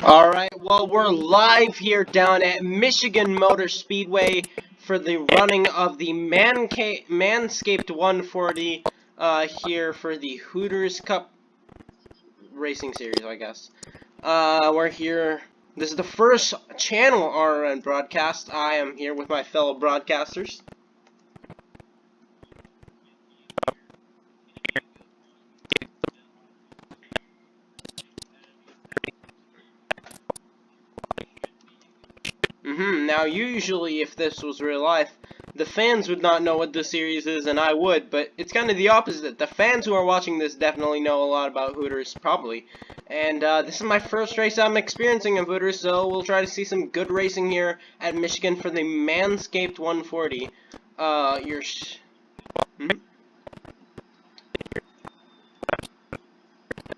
Alright, well, we're live here down at Michigan Motor Speedway for the running of the Manscaped 140 here for the Hooters Cup Racing Series, I guess. We're here. This is the first channel RRN broadcast. I am here with my fellow broadcasters. Now, usually, if this was real life, the fans would not know what this series is, and I would, but it's kind of the opposite. The fans who are watching this definitely know a lot about Hooters, probably. And, this is my first race I'm experiencing in Hooters, so we'll try to see some good racing here at Michigan for the Manscaped 140.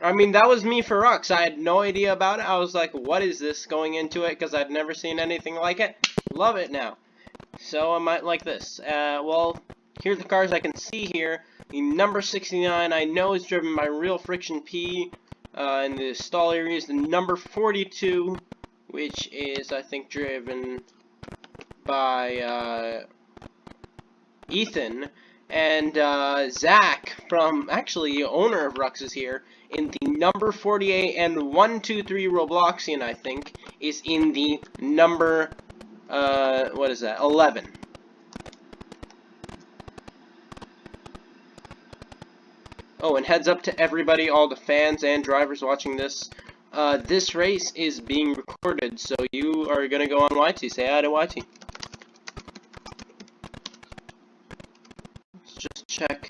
I mean, that was me for Rucs. I had no idea about it. I was like, what is this, going into it, because I'd never seen anything like it. Love it now. So I might like this. Well, here are the cars I can see here. The number 69 I know is driven by Real Friction P in the stall areas. The number 42, which is, I think, driven by Ethan. And Zach, from, actually, owner of Rucs, is here in the number 48, and 123 Robloxian, I think, is in the number, what is that, 11. Oh, and heads up to everybody, all the fans and drivers watching this. This race is being recorded, so you are gonna go on YT. Say hi to YT. Let's just check.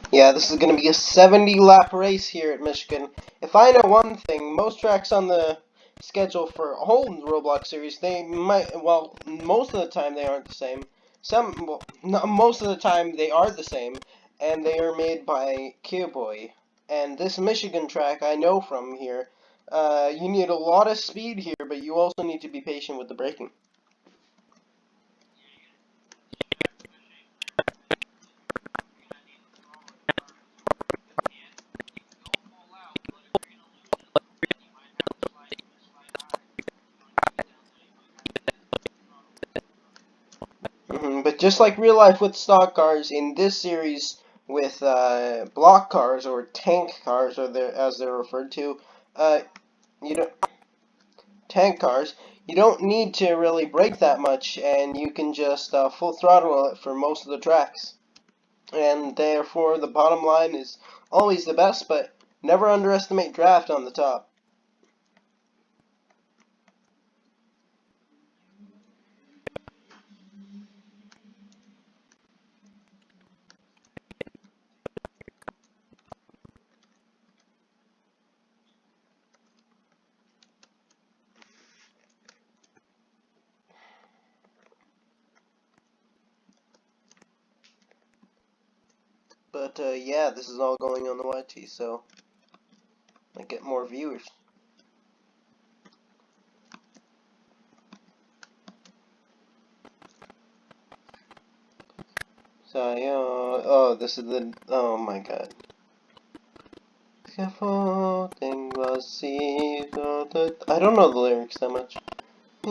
Yeah, this is going to be a 70-lap race here at Michigan. If I know one thing, most tracks on the schedule for a whole Roblox series, they might, well, most of the time they aren't the same. Well, no, most of the time they are the same, and they are made by Cowboy. And this Michigan track I know from here, you need a lot of speed here, but you also need to be patient with the braking. But just like real life with stock cars, in this series with block cars or tank cars, or as they're referred to, you don't tank cars. You don't need to really brake that much, and you can just full throttle it for most of the tracks. And therefore, the bottom line is always the best, but never underestimate draft on the top. But yeah, this is all going on the YT, so I get more viewers. So, oh, this is the, oh my god. I don't know the lyrics that much. I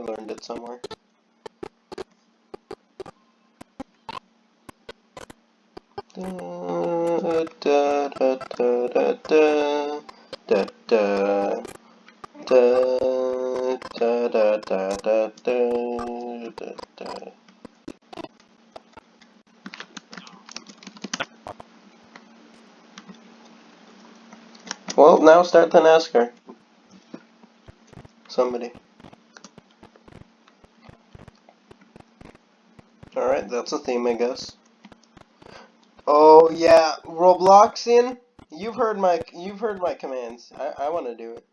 learned it somewhere. now start the NASCAR. Somebody. Alright, that's a theme, I guess. Oh yeah, Robloxian, you've heard my commands. I want to do it.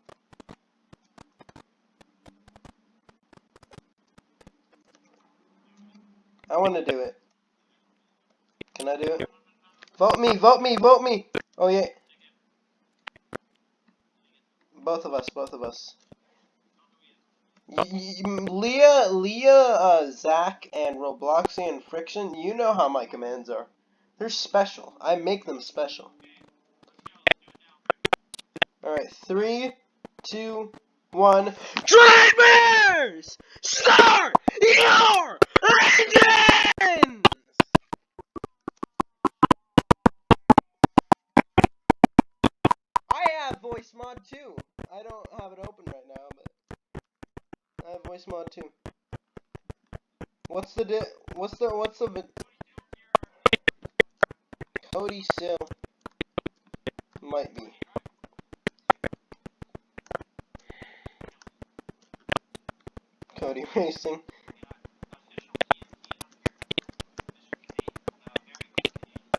I want to do it. Can I do it? Vote me, vote me, vote me. Oh yeah. Both of us, both of us. Leah, Zach, and Robloxian Friction, you know how my commands are. They're special. I make them special. Alright, 3, 2, 1. Drivers! Start your engines! I have voice mod too. I don't have it open right now, but I have voice mod too. What's the Cody Sill might be. Cody Racing.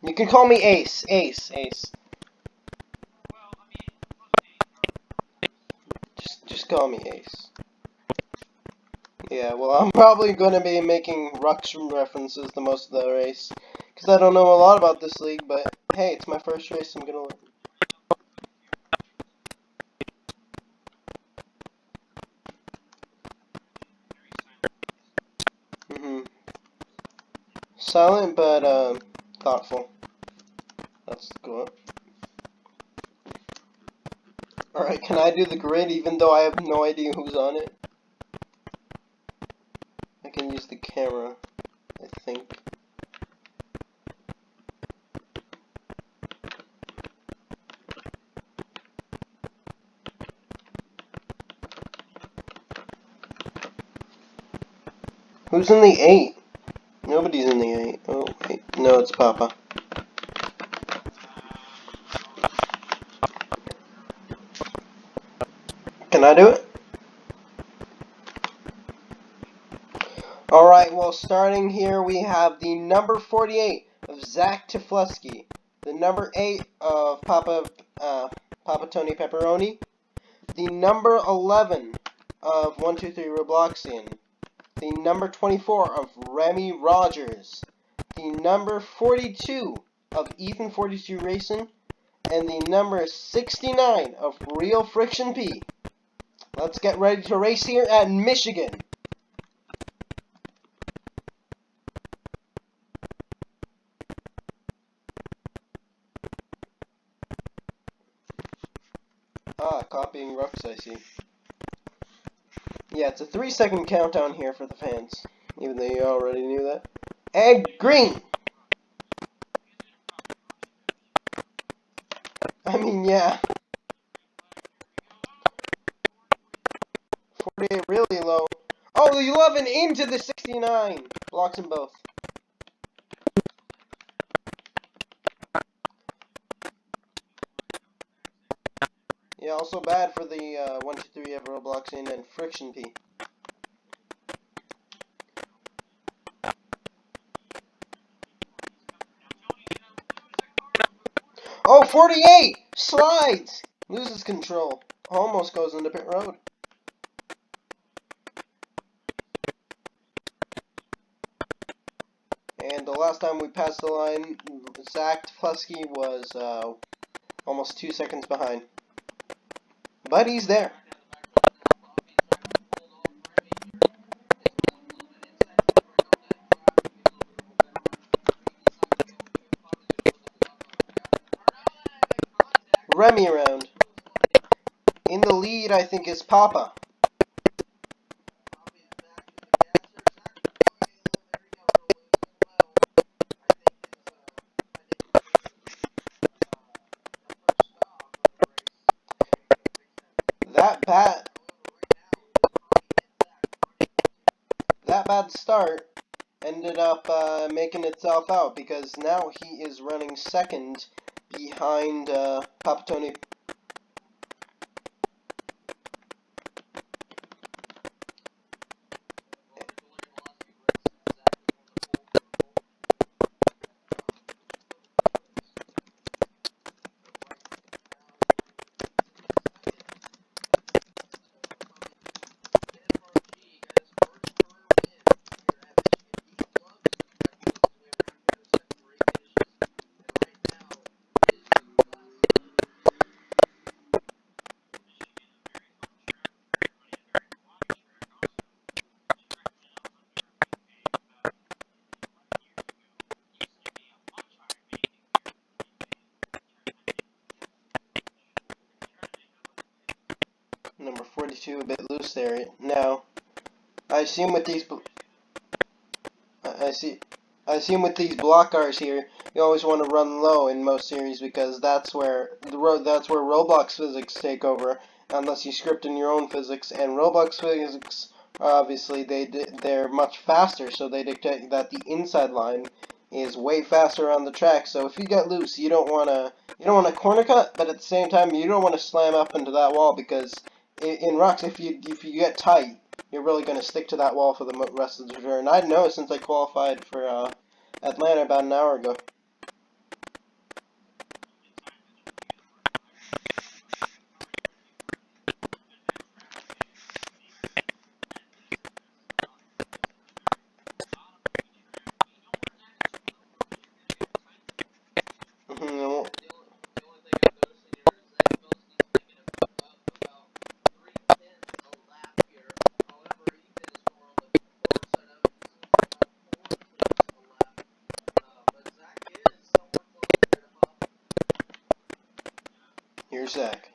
You can call me Ace. Ace. Just call me Ace. Yeah, well, I'm probably going to be making Rucs references the most of the race. Because I don't know a lot about this league, but hey, it's my first race, I'm going to learn. Silent, but, thoughtful. Let's go up. Alright, can I do the grid even though I have no idea who's on it? I can use the camera, I think. Who's in the 8? Nobody's in the 8. Oh, wait. No, it's Papa. Can I do it? Alright, well, starting here, we have the number 48 of Zach Tifleski, the number 8 of Papa Tony Pepperoni, the number 11 of 123 Robloxian, the number 24 of Remy Rogers, the number 42 of Ethan 42 Racing, and the number 69 of Real Friction P. Let's get ready to race here at Michigan. Ah, copying Rucs, I see. Yeah, it's a 3-second countdown here for the fans, even though you already knew that. And green! I mean, yeah. 48 really low. Oh, the 11 into the 69! Blocks them both. Yeah, also bad for the 123 of Robloxian and Friction P. Oh, 48! Slides! Loses control. Almost goes into pit road. And the last time we passed the line, Zach Tifleski was almost 2 seconds behind. But he's there. Remy around. In the lead, I think, is Papa. That bad start ended up making itself out because now he is running second behind Papa Tony Number 42, a bit loose there. Now, I assume with these block cars here, you always want to run low in most series because that's where Roblox physics take over, unless you script in your own physics. And Roblox physics, obviously, they're much faster, so they dictate that the inside line is way faster on the track. So if you get loose, you don't want to corner cut, but at the same time, you don't want to slam up into that wall because in Rucs, if you get tight, you're really going to stick to that wall for the rest of the turn. I know since I qualified for Atlanta about an hour ago. Here's Zach.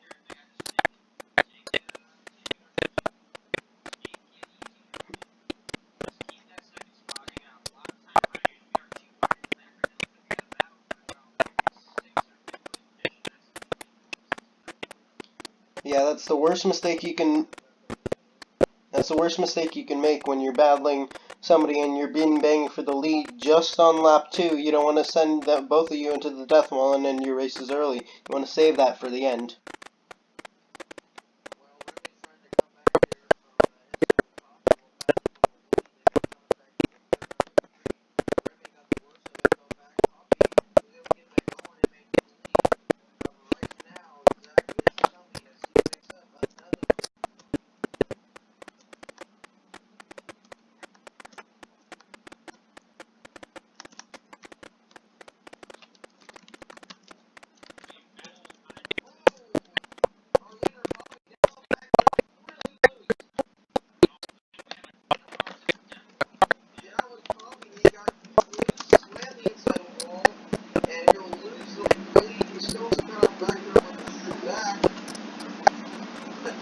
Yeah, that's the worst mistake you can. That's the worst mistake you can make when you're battling somebody and you're being banged for the lead just on lap 2. You don't want to send both of you into the death wall and end your races early. You want to save that for the end.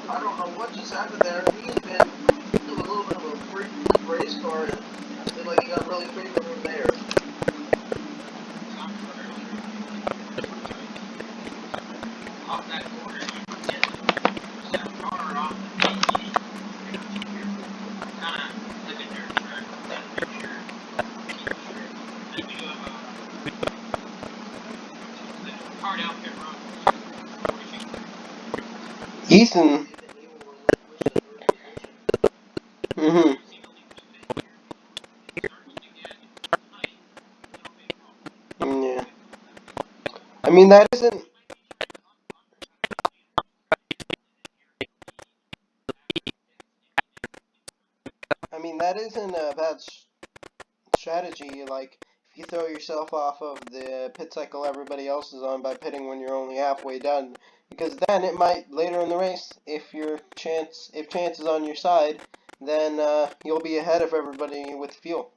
I don't know what just happened there. He's been doing a little bit of a freak race car, and I feel like he got really freaked over there. Off that corner, that car off the kind of like a dirt track, that picture, keep straight. Then we go hard out pit road. Ethan. Yeah. I mean, that isn't. I mean, that isn't a bad strategy. Like, if you throw yourself off of the pit cycle everybody else is on by pitting when you're only halfway done, because then it might later in the race, if chance is on your side, then you'll be ahead of everybody with fuel.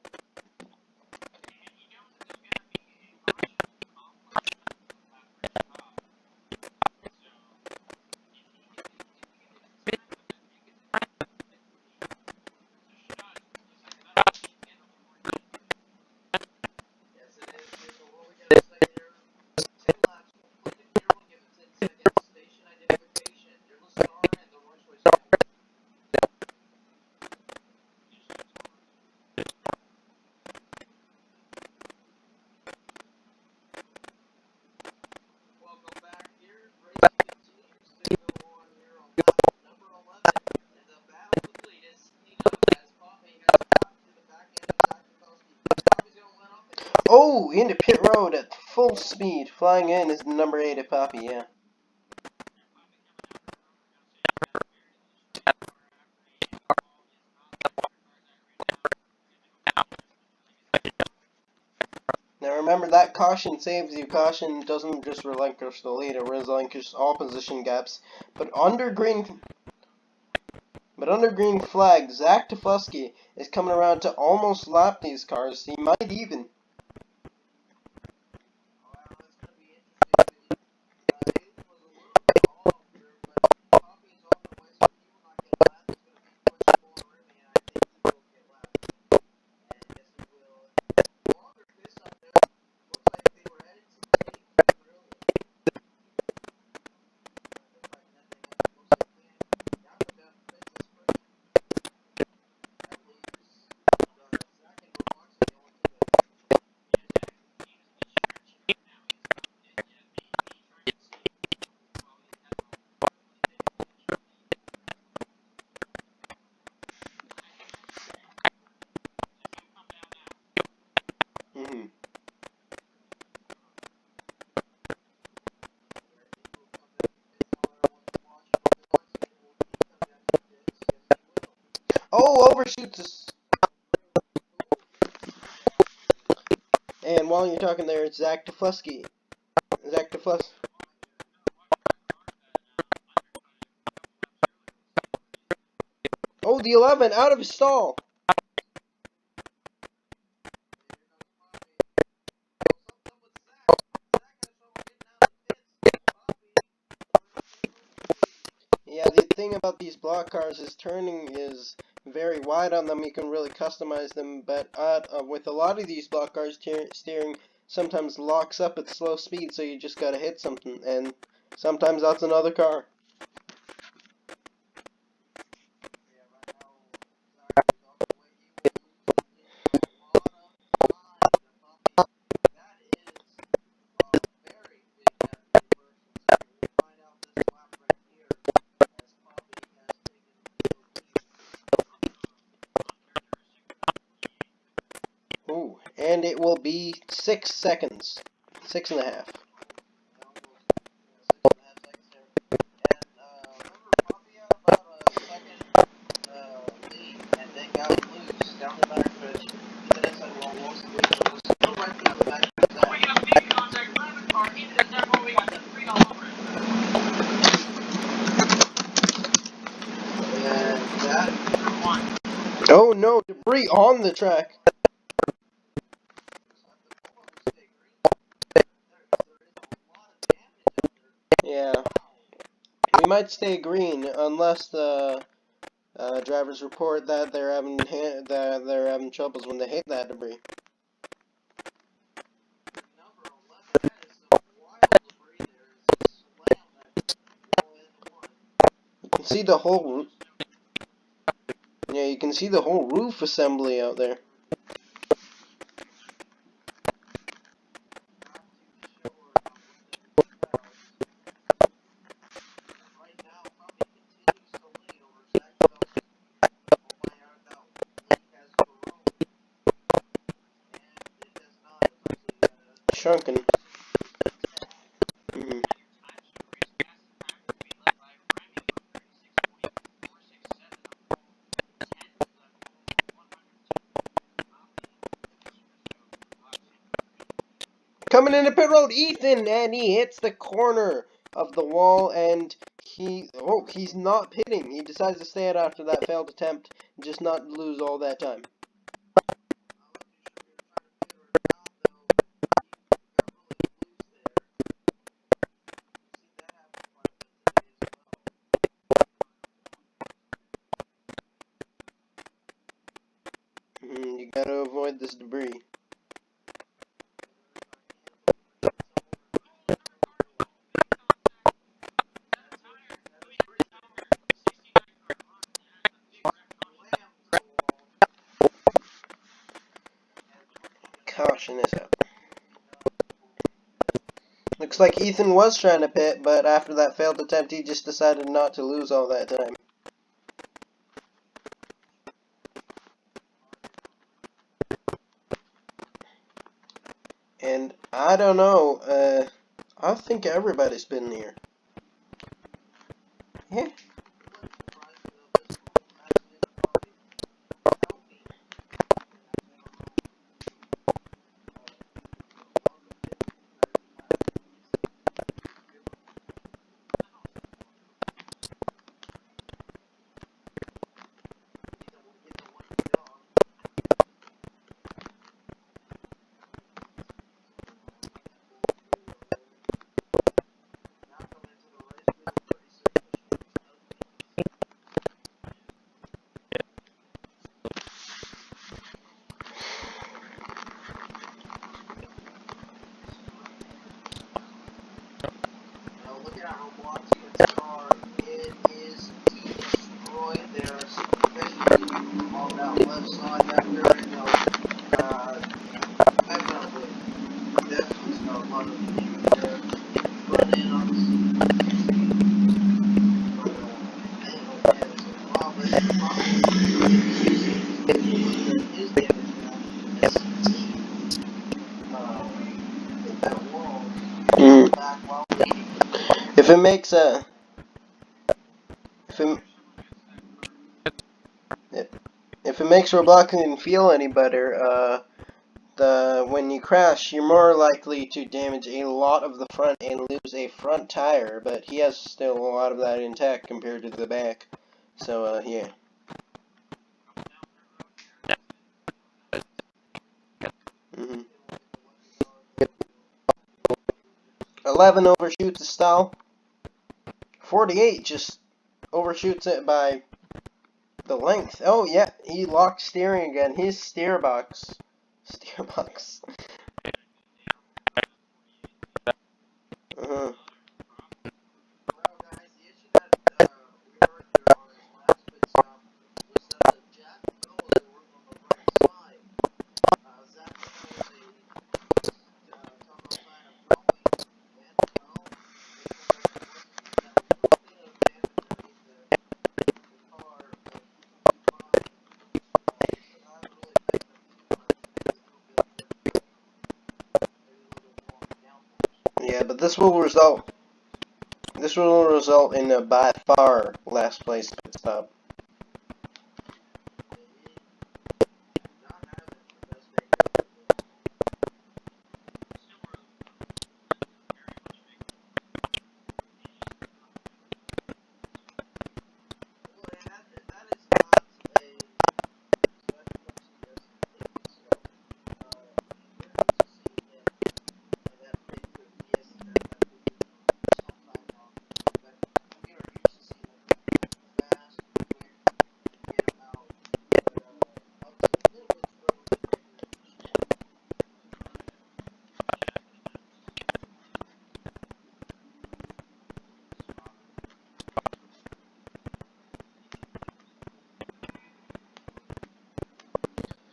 Oh, into pit road at full speed. Flying in is number 8 at Poppy, yeah. Now remember, that caution saves you. Caution doesn't just relinquish the lead, it relinquishes all position gaps. But under green flag, Zach Tefusky is coming around to almost lap these cars. He might even. shoots us. And while you're talking there, it's Zach Deflusky. Zach Deflus. Oh, the 11 out of his stall. Yeah, the thing about these block cars is turning is very wide on them. You can really customize them, but with a lot of these block cars, steering sometimes locks up at slow speed, so you just gotta hit something, and sometimes that's another car. Ooh, and it will be 6 seconds. 6.5. Oh no, debris on the track. Yeah. We might stay green unless the drivers report that they're having troubles when they hit that debris. You can see the whole you can see the whole roof assembly out there. Shrunken. Coming into pit road, Ethan, and he hits the corner of the wall, and he's not pitting. He decides to stay out after that failed attempt, and just not lose all that time. You gotta avoid this debris. Caution is out. Looks like Ethan was trying to pit, but after that failed attempt, he just decided not to lose all that time. And I don't know, I think everybody's been here. Yeah. If it makes if it If it makes Robloxing feel any better, when you crash, you're more likely to damage a lot of the front and lose a front tire, but he has still a lot of that intact compared to the back. So, yeah. Mm-hmm. 11 overshoots the stall. 48 just overshoots it by the length. Oh, yeah, he locked steering again. His steerbox. Steerbox. Uh-huh. Yeah, but this will result in a by far last place pit stop.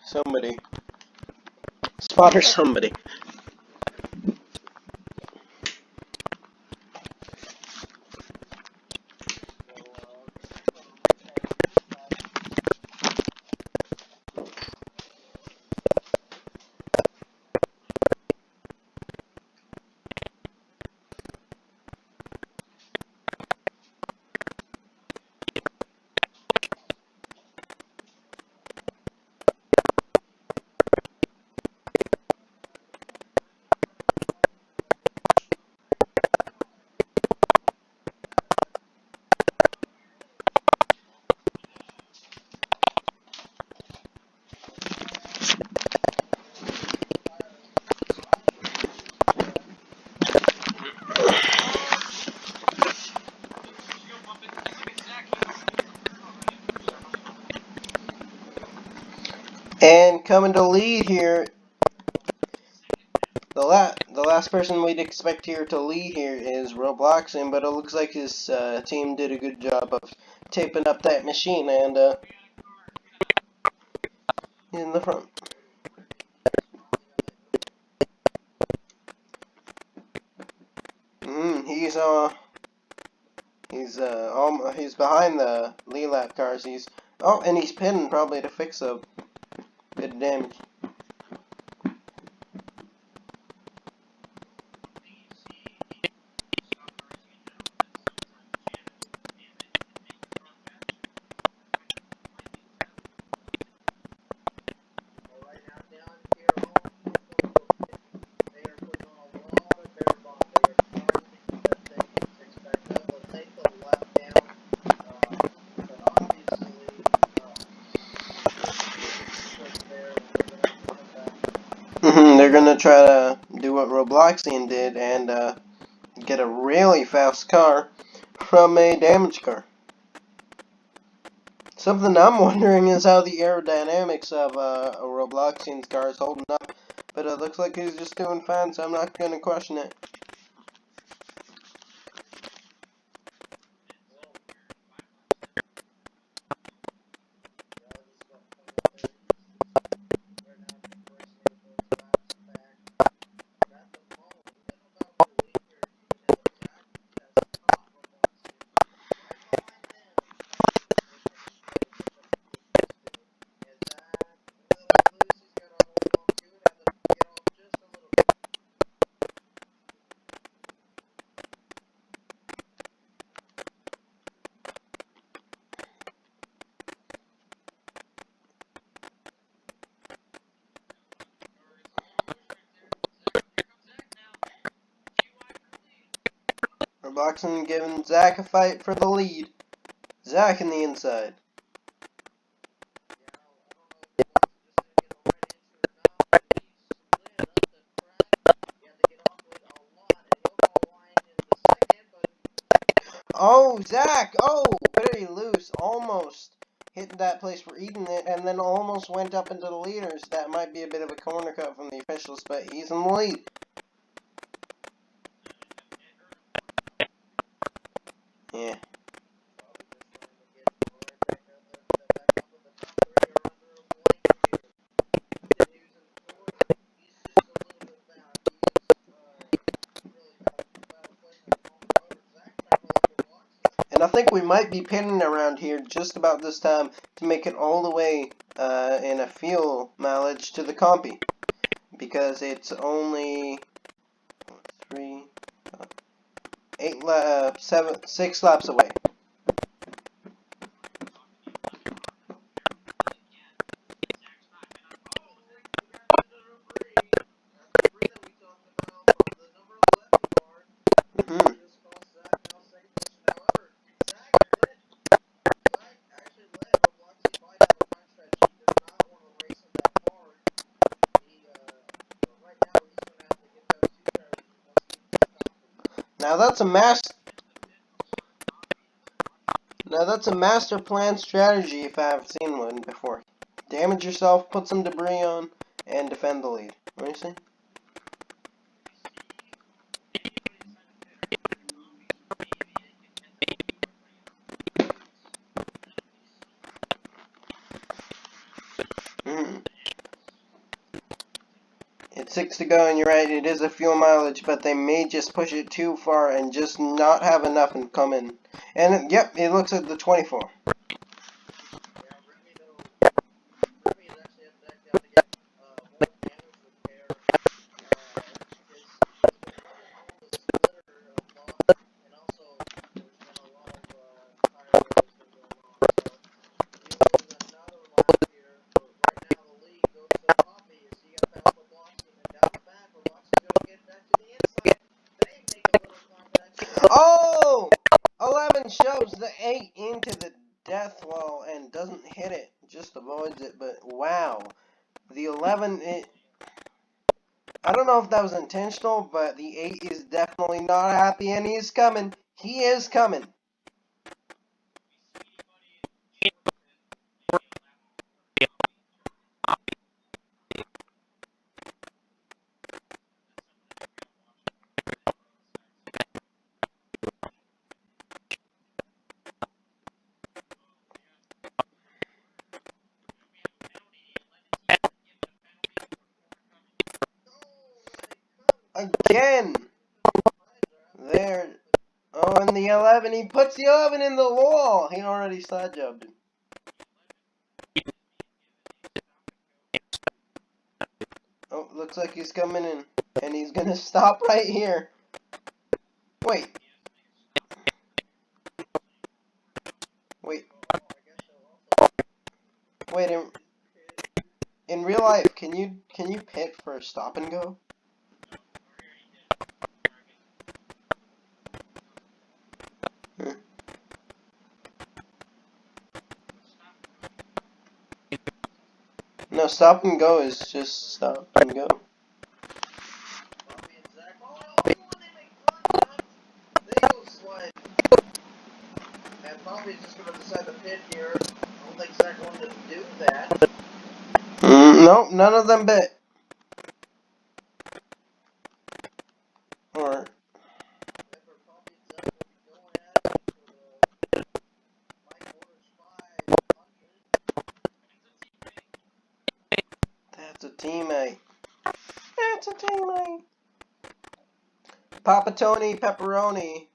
Somebody. Spotter somebody. And coming to lead here, the last person we'd expect here to lead here is Robloxing, but it looks like his team did a good job of taping up that machine and in the front. He's behind the lead lap cars. And he's pitting probably to fix a bit of damage. They're gonna try to do what Robloxian did and get a really fast car from a damaged car. Something I'm wondering is how the aerodynamics of a Robloxian's car is holding up, but it looks like he's just doing fine, so I'm not gonna question it. Roboxen giving Zach a fight for the lead. Zach in the inside. Oh, Zach! Oh, very loose. Almost hit that place for eating it, and then almost went up into the leaders. That might be a bit of a corner cut from the officials, but he's in the lead. Yeah. And I think we might be pinning around here just about this time to make it all the way in a fuel mileage to the compy. Because it's only 6 laps away. Mm-hmm. Now that's a master plan strategy if I have seen one before. Damage yourself, put some debris on, and defend the lead. What do you say? It's 6 to go, and you're right, it is a fuel mileage, but they may just push it too far and just not have enough and come in. And, yep, it looks at the 24. Oh! 11 shoves the 8 into the death wall and doesn't hit it, just avoids it, but wow. The 11, I don't know if that was intentional, but the 8 is definitely not happy, and he's coming. He is coming. Again! There. Oh, and the 11, he puts the 11 in the wall. He already side jobbed him. Oh, looks like he's coming in. And he's gonna stop right here. Wait. Wait. Wait, in real life, can you pit for a stop and go? No, stop and go is just stop and go. And Bobby's just going to decide to pit here. I don't think Zach wanted to do that. Nope, none of them bit. Or... That's a teammate. That's a teammate. Papa Tony Pepperoni,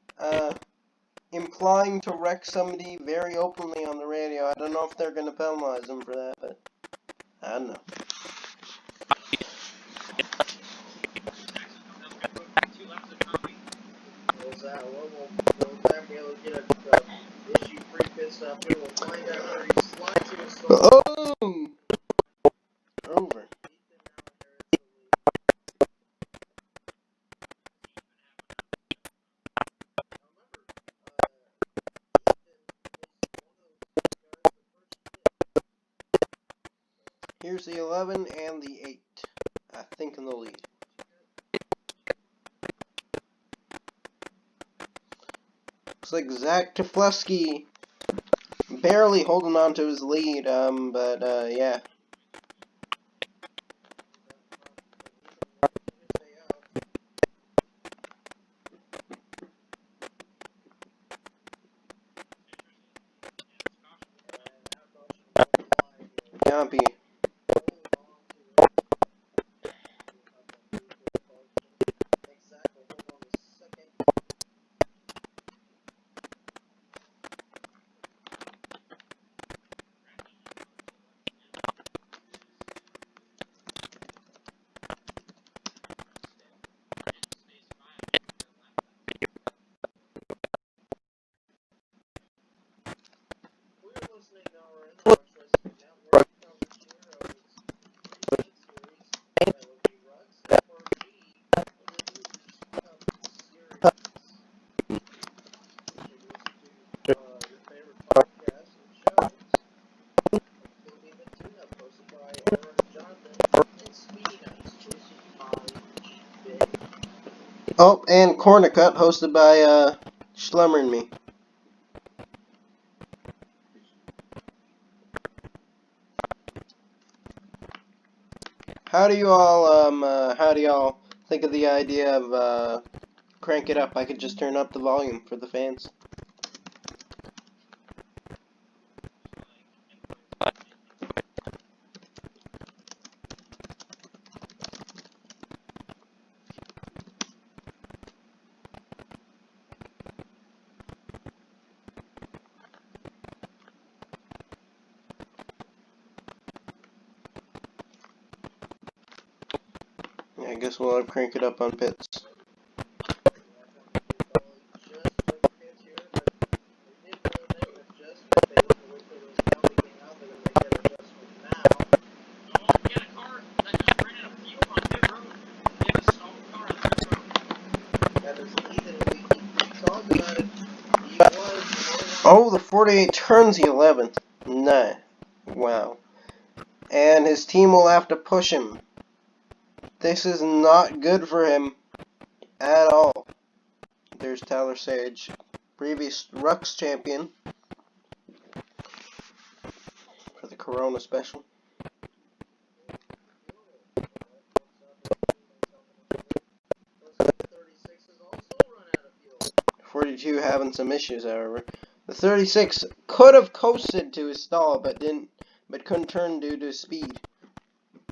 implying to wreck somebody very openly on the radio. I don't know if they're going to penalize him for that, but I don't know. Will Zach be able to get a issue-free pit stop here? We'll find out where he slides in his stall. Oh! Over. here's the 11 and the 8. I think in the lead. Looks like Zach Teflesky barely holding on to his lead, but yeah. Jumpy. Oh, and Corner Cut, hosted by Schlemmer and me. How do you all think of the idea of crank it up? I could just turn up the volume for the fans. Yeah, I guess we'll crank it up on pits. Oh, the 48 turns the 11th. Nah. Wow. And his team will have to push him. This is not good for him at all. There's Tyler Sage, previous Rucs champion for the Corona special. 42 having some issues, however. The 36 could have coasted to his stall, but couldn't turn due to speed,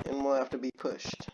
and will have to be pushed.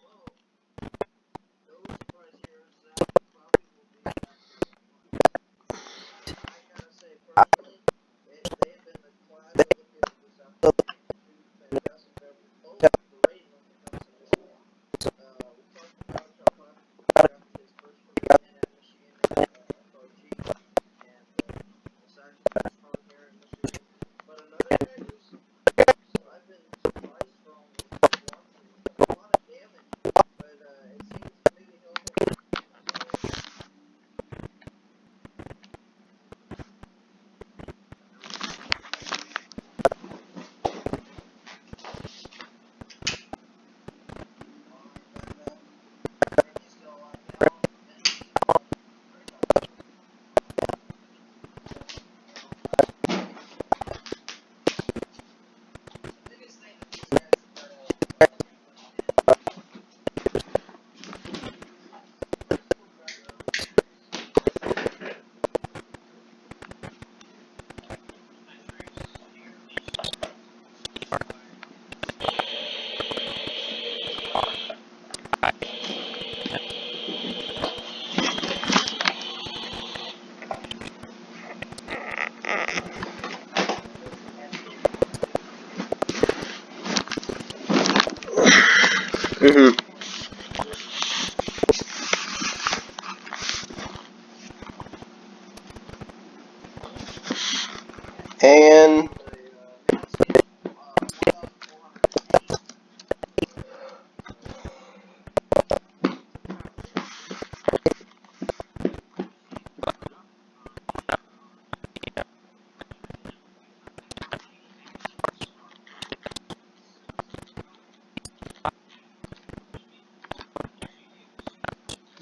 And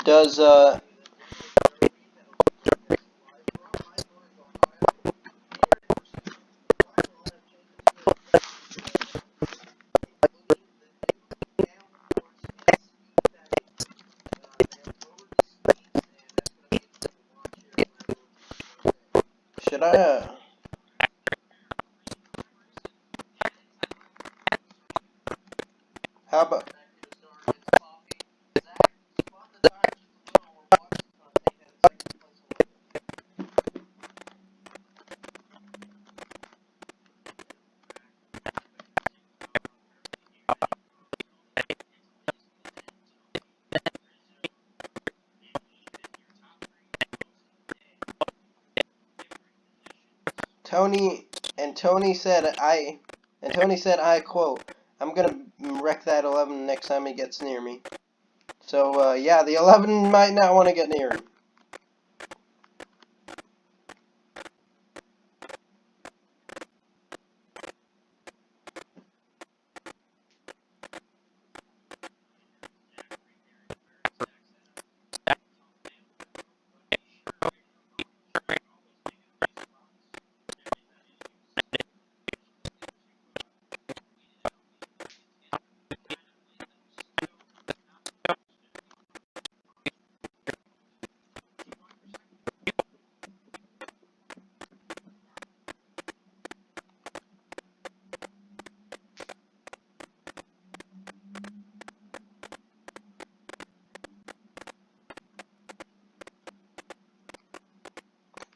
Does, should I, how about, Tony said, I quote, I'm gonna wreck that 11 next time he gets near me. So, yeah, the 11 might not want to get near him.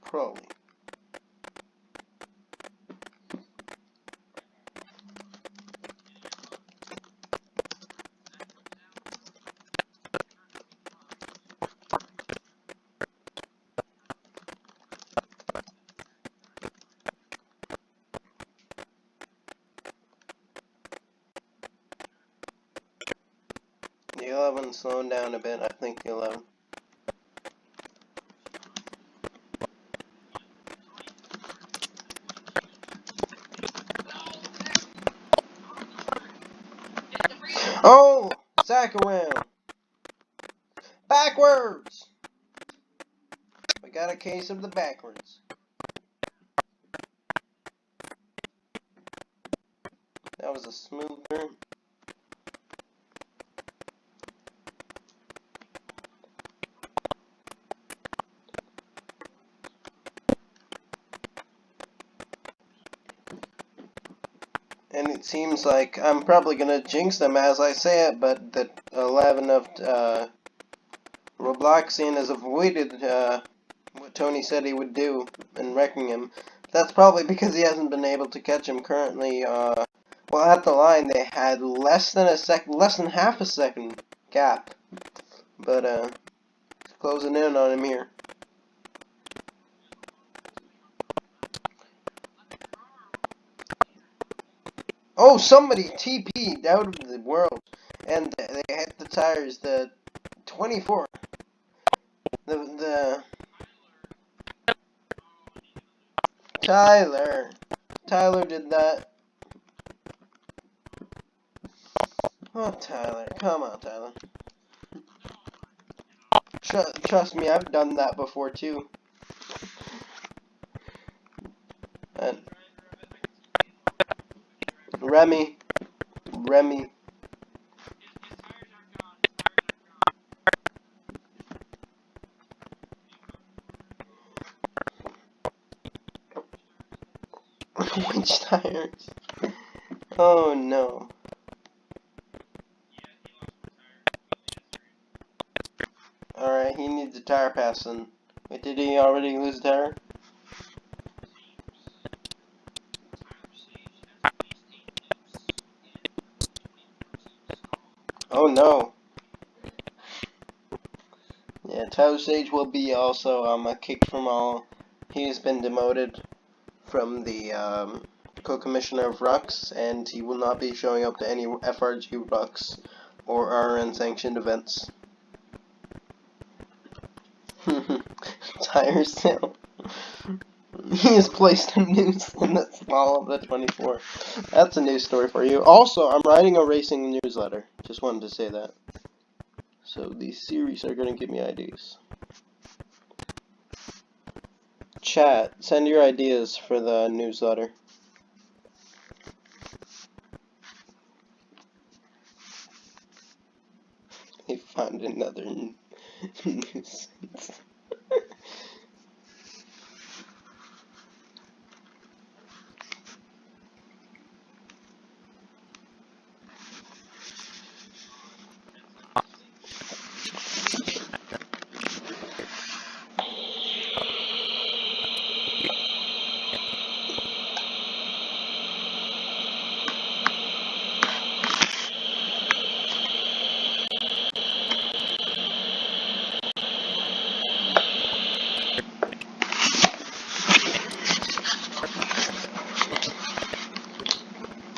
Probably. The 11 slowing down a bit, I think the 11. Oh! Sack around! Backwards! We got a case of the backwards. That was a smooth turn. And it seems like I'm probably gonna jinx them as I say it, but the 11 of Robloxian has avoided what Tony said he would do in wrecking him. That's probably because he hasn't been able to catch him currently. Well, at the line they had less than half a second gap, but it's closing in on him here. Oh, somebody TP'd out of the world, and they hit the tires. The 24. The Tyler did that. Oh, Tyler, come on, Tyler. Trust me, I've done that before too. And Remy. Which tires? Oh no. Alright, he needs a tire pass then. Wait, did he already lose a tire? Oh no. Yeah, Tyler Sage will be also kicked from all. He's been demoted from the co-commissioner of Rucs, and he will not be showing up to any FRG Rucs or RRN sanctioned events. Tire Sill. He has placed a news in the small of the 24. That's a news story for you. Also, I'm writing a racing newsletter. Just wanted to say that. So these series are going to give me ideas. Chat, send your ideas for the newsletter. He found another nuisance.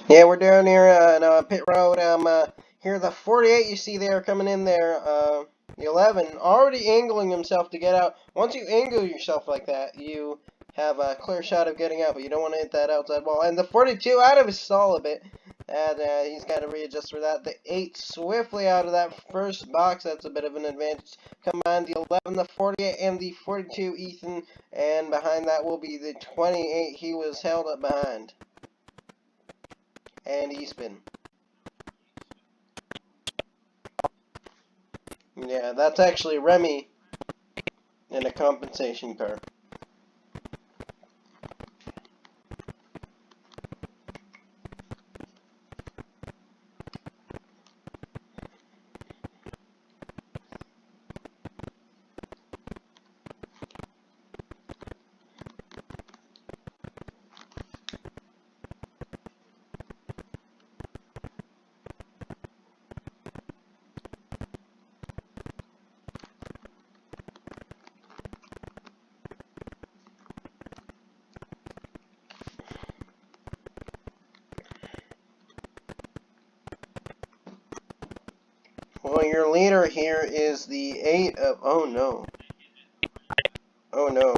Yeah, we're down here on pit road. Here the 48 you see there coming in there. The 11 already angling himself to get out. Once you angle yourself like that, you have a clear shot of getting out, but you don't want to hit that outside wall. And the 42 out of his stall a bit, and he's got to readjust for that. The 8 swiftly out of that first box. That's a bit of an advantage. Come on, the 11, the 48, and the 42 Ethan, and behind that will be the 28. He was held up behind. And E-spin. Yeah, that's actually Remy in a compensation car. Well, your leader here is the 8 of... Oh, no. Oh, no.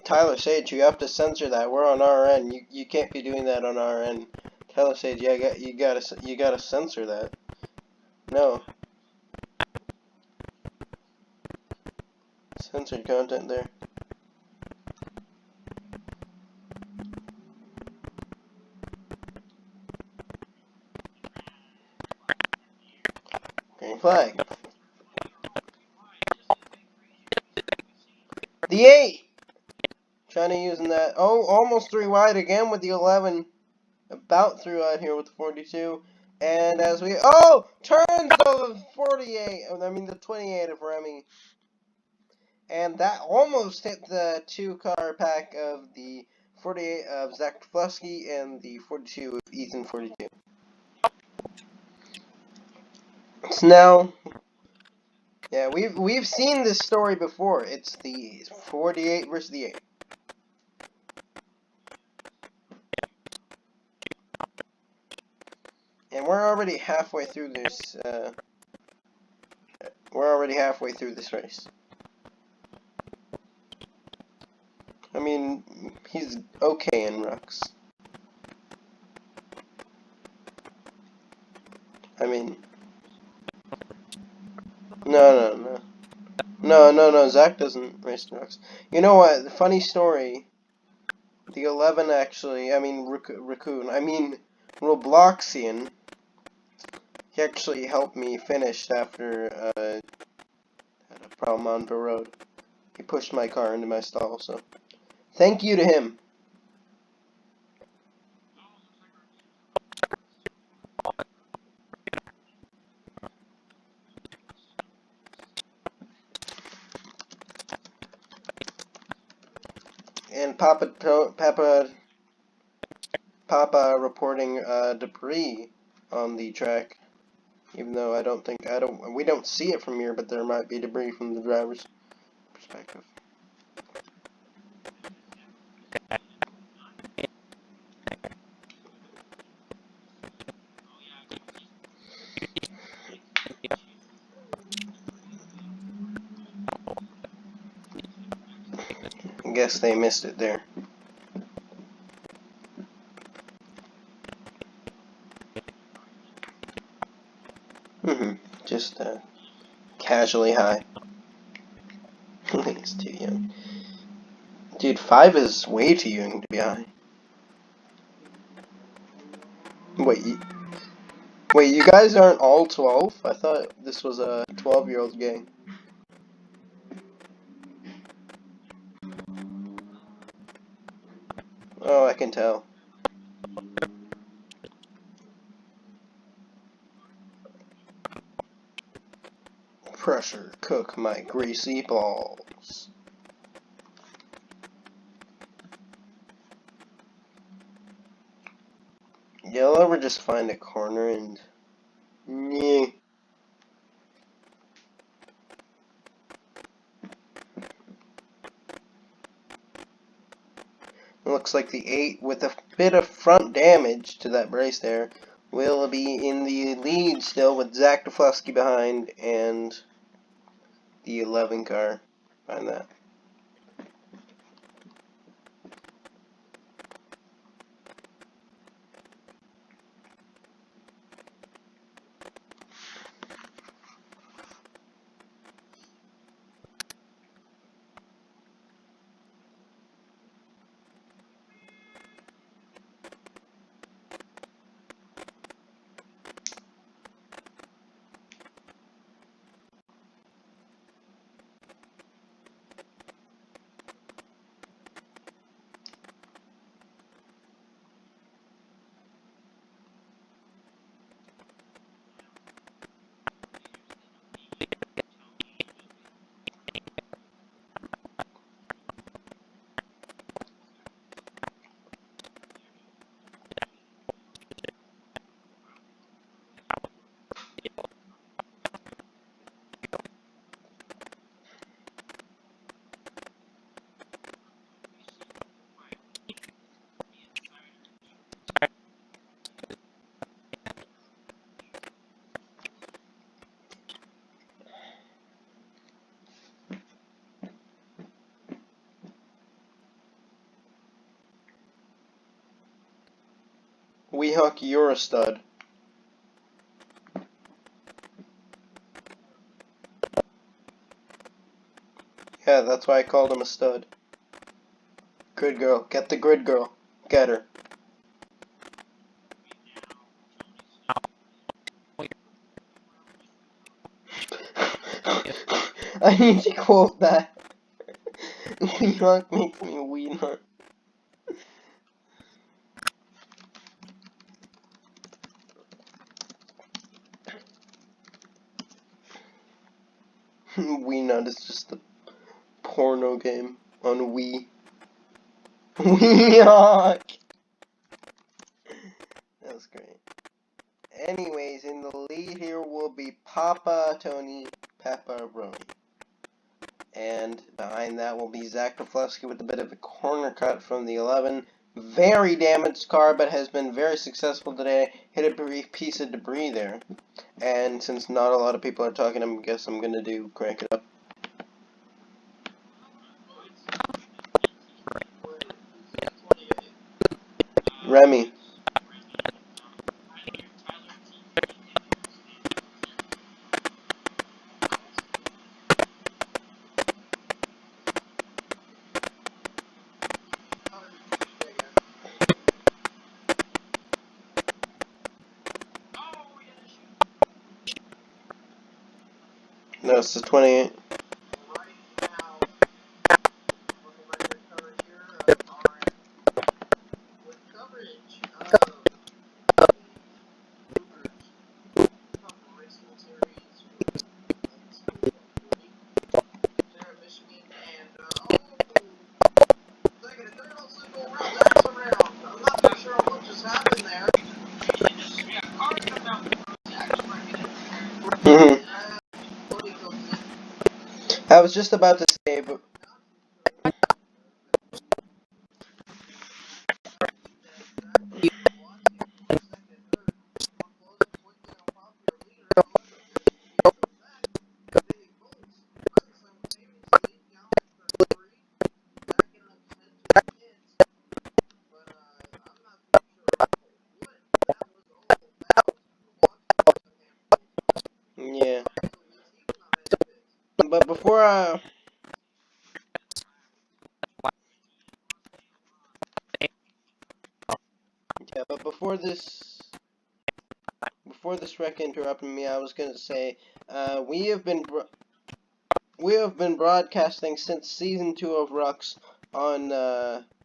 Tyler Sage, you have to censor that. We're on RRN. You can't be doing that on RRN. Tyler Sage, yeah, you gotta censor that. No. Censored content there. Green flag. The 8! Trying to use that. Oh, almost 3 wide again with the 11. About 3 wide here with the 42. And as we... Oh! Turns of 48. I mean, the 28 of Remy. And that almost hit the 2-car pack of the 48 of Zach Flusky and the 42 of Ethan 42. It's now... Yeah, we've seen this story before. It's the 48 versus the 8. And we're already halfway through this, race. I mean, he's okay in Rucs. I mean... No, Zach doesn't race in Rucs. You know what, funny story. The 11 actually, Robloxian, he actually helped me finish after had a problem on the road. He pushed my car into my stall, so thank you to him. And Papa reporting debris on the track. Even though we don't see it from here, but there might be debris from the driver's perspective. I guess they missed it there. Just casually high. I think it's too young. Dude, 5 is way too young to be high. Wait, you guys aren't all 12? I thought this was a 12-year-old gang. Oh, I can tell. Pressure cook my greasy balls. You'll ever just find a corner and... Yeah. Looks like the 8 with a bit of front damage to that brace there will be in the lead still with Zach Deflesky behind and the 11 car behind that. Weehawk, you're a stud. Yeah, that's why I called him a stud. Good girl. Get the grid girl. Get her. I need to quote that. Weehawk makes me wee nut. Wee nut is just a porno game on Wii. Weehawk! That was great. Anyways, in the lead here will be Papa Tony Pepperoni. And behind that will be Zach Deflesky with a bit of a corner cut from the 11. Very damaged car, but has been very successful today. Hit a brief piece of debris there. And since not a lot of people are talking, I guess I'm gonna do crank it up. Remy. No, it's the 28. I was just about to say, but yeah. But before yeah, but before this wreck interrupted me, I was gonna say, we have been broadcasting since season 2 of Rucs on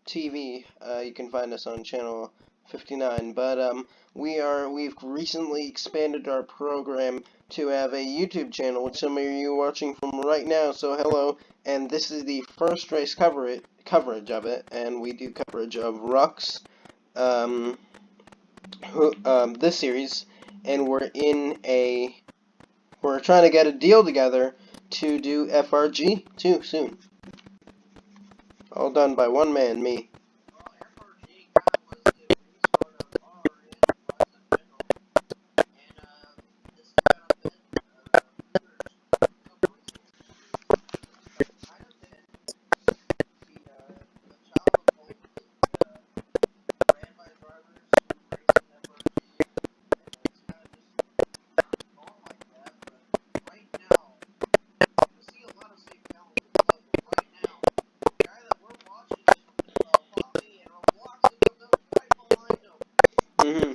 TV. You can find us on channel 59. But we've recently expanded our program to have a YouTube channel, which some of you are watching from right now. So hello, and this is the first race coverage of it, and we do coverage of Rucs, this series, and we're trying to get a deal together to do FRG too soon. All done by one man, me. hmm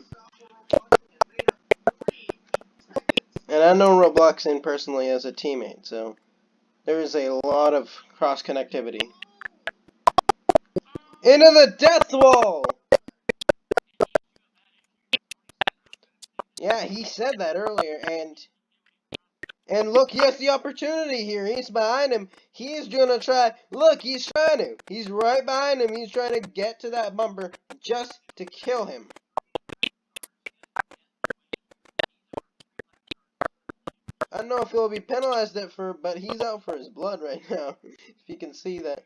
And I know Robloxin personally as a teammate, so there is a lot of cross-connectivity. Into the death wall! Yeah, he said that earlier, and look, he has the opportunity here. He's behind him. He's gonna try. Look, he's trying to. He's right behind him. He's trying to get to that bumper just to kill him. I don't know if he'll be penalized but he's out for his blood right now. If you can see that.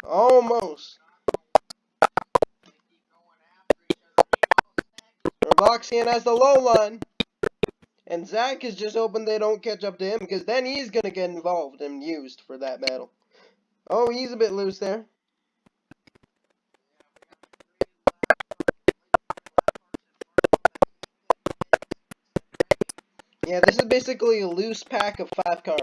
Almost. Roboxian has the low line. And Zach is just hoping they don't catch up to him, because then he's going to get involved and used for that battle. Oh, he's a bit loose there. Yeah, this is basically a loose pack of 5 cars.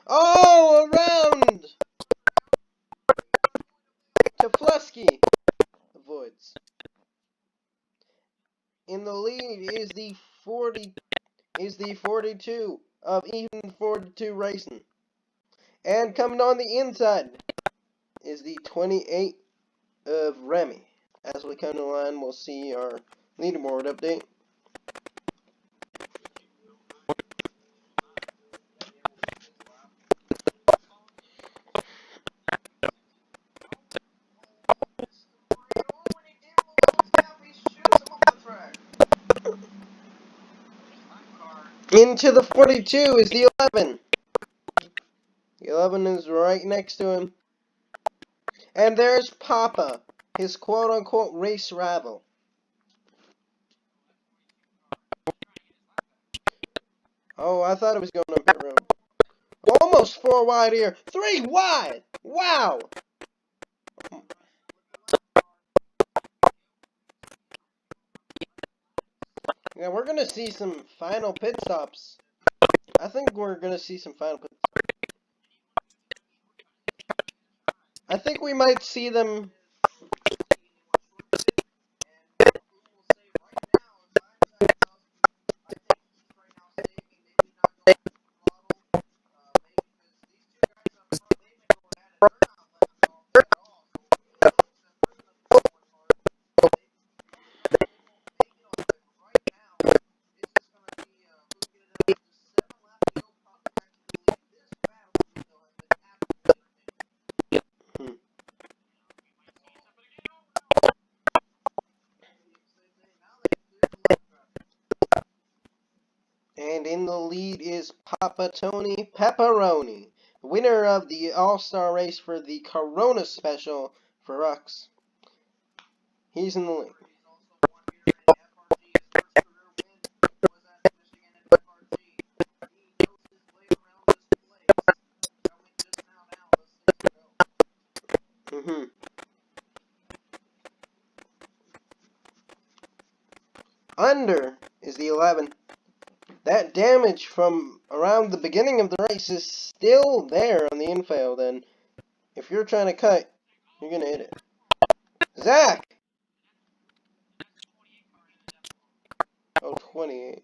Oh, around! Teflusky avoids. In the lead is the 42 of even 42 Racing. And coming on the inside is the 28 of Remy. As we come to the line, we'll see our leaderboard update. Into the 42 is the 11. The 11 is right next to him. And there's Papa, his quote-unquote race rival. Oh, I thought it was going on pit road. Almost 4 wide here. 3 wide! Wow! Yeah, we're going to see some final pit stops. I think we're going to see some final pit stops. I think we might see them. And in the lead is Papa Tony Pepperoni, winner of the All-Star race for the Corona Special for Rucs. He's in the lead. Under is the 11. That damage from around the beginning of the race is still there on the infield, and if you're trying to cut, you're going to hit it. Zach! Oh, 28.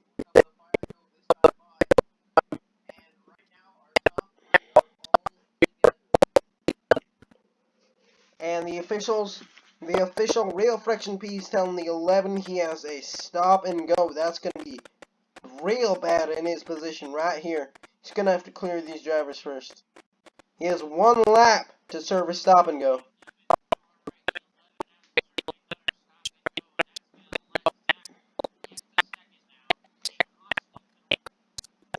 And the official real friction piece telling the 11 he has a stop and go. That's going to be real bad in his position right here. He's going to have to clear these drivers first. He has 1 lap to serve a stop and go.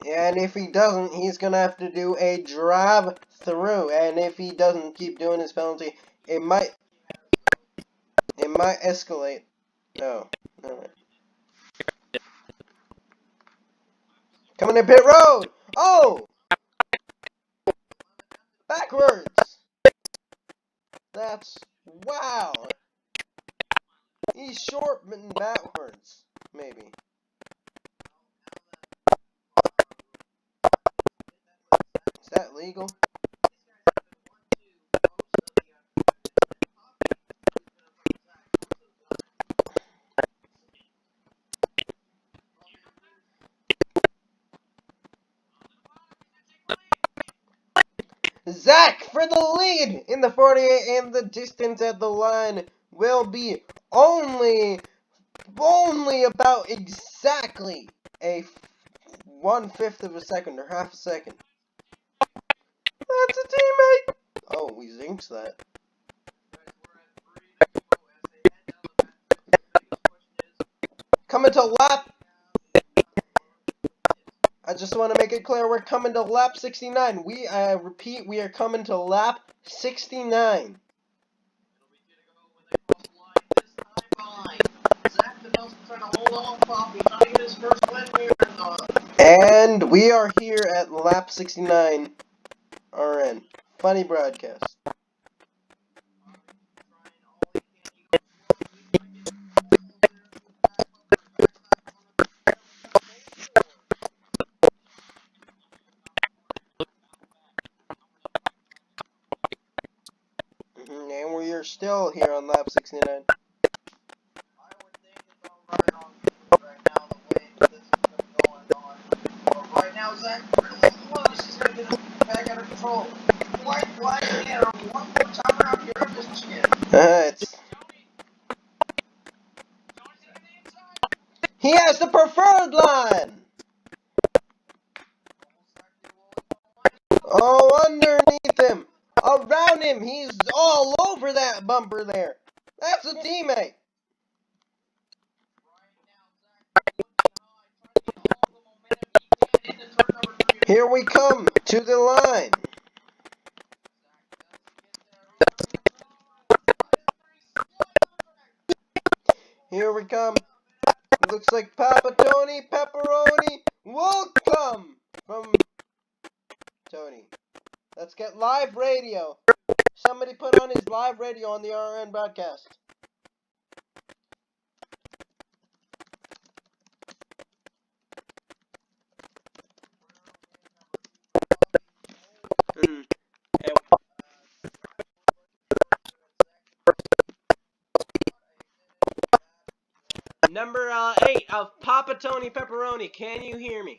And if he doesn't, he's going to have to do a drive through. And if he doesn't keep doing his penalty, it might escalate. No. Alright. Coming to pit road! Oh! Backwards! That's... wow! He's short and backwards. Maybe. Is that legal? Zach for the lead in the 48, and the distance at the line will be only about exactly a 1/5 of a second or half a second. That's a teammate. Oh, we zincs that. Coming to lap. I just want to make it clear, we're coming to lap 69. We repeat, we are coming to lap 69. And we are here at lap 69. RN. Funny broadcast. And we are still here on lap 69. He has the preferred line! Oh, underneath him! Around him! He's all over that bumper there! That's a teammate! Here we come to the line! Here we come. It looks like Papa Tony Pepperoni will come from Tony. Let's get live radio. Somebody put on his live radio on the RRN broadcast. Number 8 of Papa Tony Pepperoni. Can you hear me?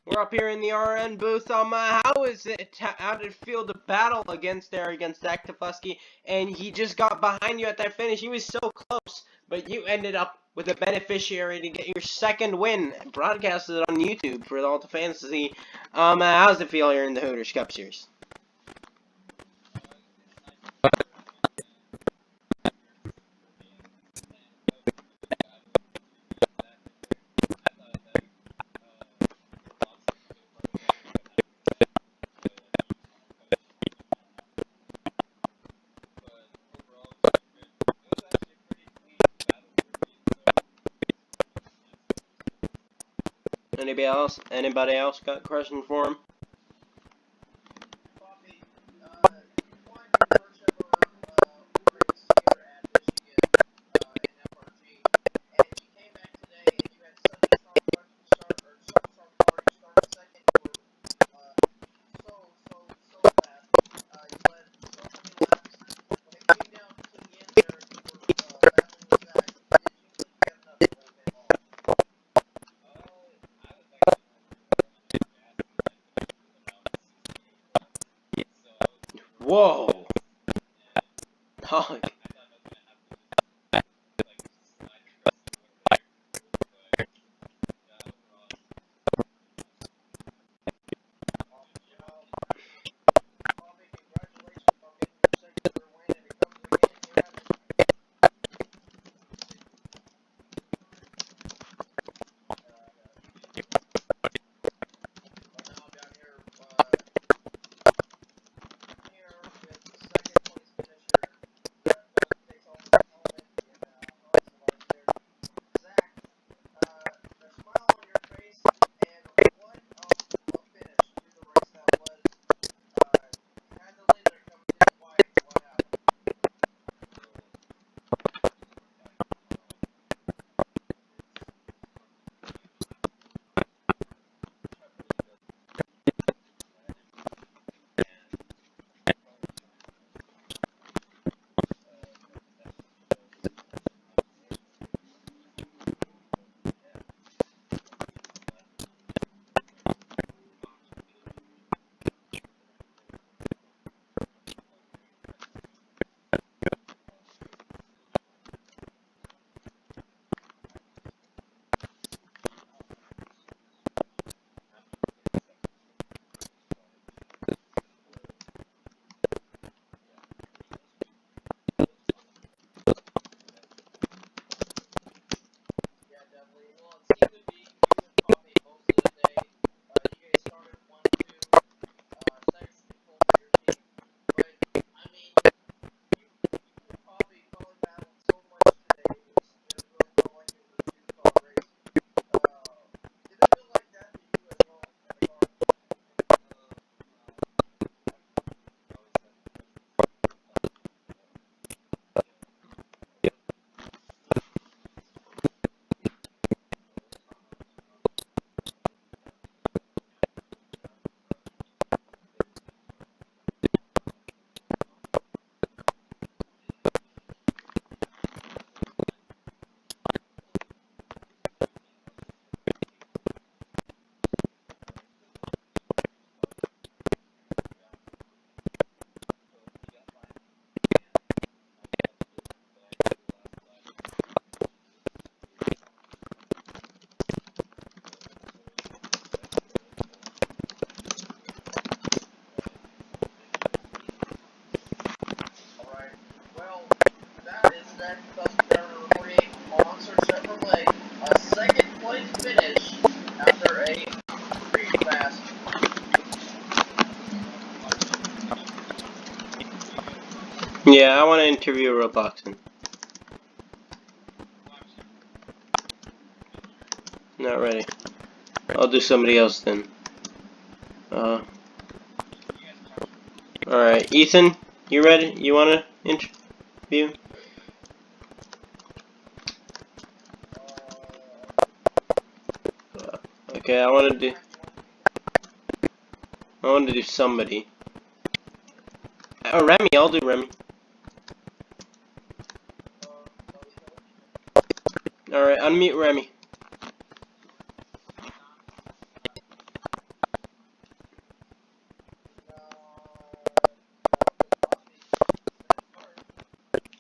We're up here in the RN booth. How is it? How did it feel to battle against Zach Tefusky? And he just got behind you at that finish. He was so close, but you ended up with a beneficiary to get your second win. Broadcasted on YouTube for all the fans to see. How does it feel here in the Hooters Cup Series? Anybody else got a question for him? Whoa. Dog. Yeah, I want to interview Robloxing. Not ready. I'll do somebody else then. Alright, Ethan, you ready? You want to interview? Okay, I want to do somebody. Oh, Remy, I'll do Remy. Alright, unmute Remy.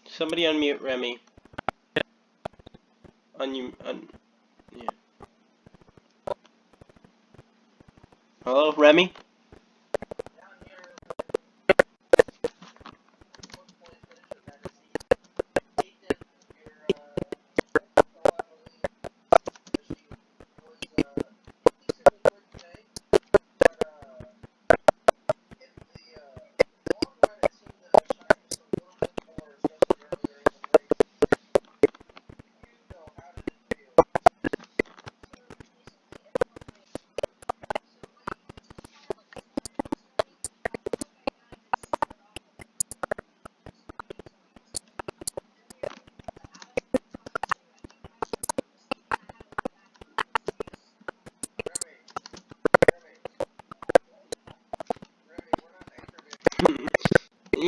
Somebody unmute Remy. Yeah. Hello, Remy?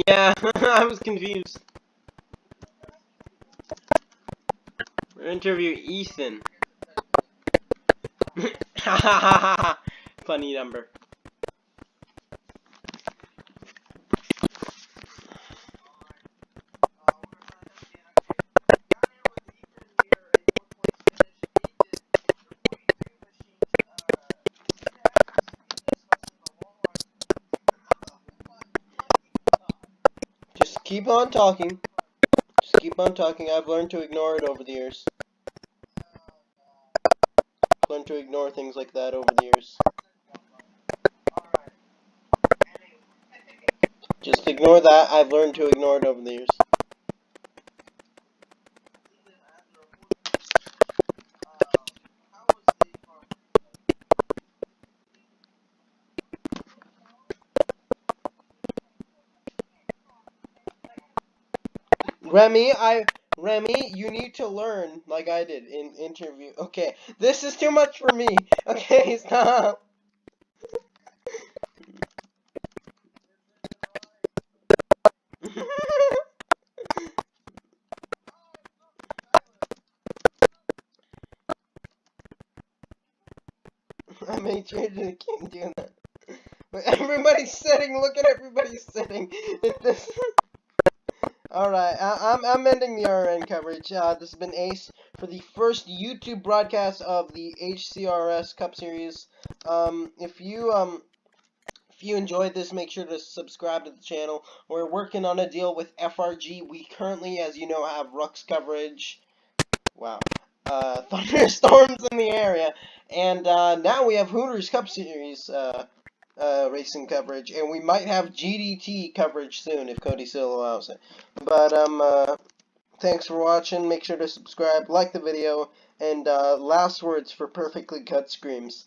Yeah, I was confused. We're interviewing Ethan. Funny number. keep on talking. Just keep on talking. I've learned to ignore it over the years. Learned to ignore things like that over the years. Just ignore that. I've learned to ignore it over the years. Remy, you need to learn like I did in interview. Okay, this is too much for me. Okay, stop. I made sure to keep doing that. But everybody's sitting. Look at everybody sitting. This. All right, I'm ending the RRN coverage. This has been Ace for the first YouTube broadcast of the HCRS Cup Series. If you enjoyed this, make sure to subscribe to the channel. We're working on a deal with FRG. We currently, as you know, have Rucs coverage. Wow. Thunderstorms in the area. And now we have Hooters Cup Series racing coverage. And we might have GDT coverage soon if Cody Sill allows it. But thanks for watching. Make sure to subscribe, like the video, and last words for perfectly cut screams.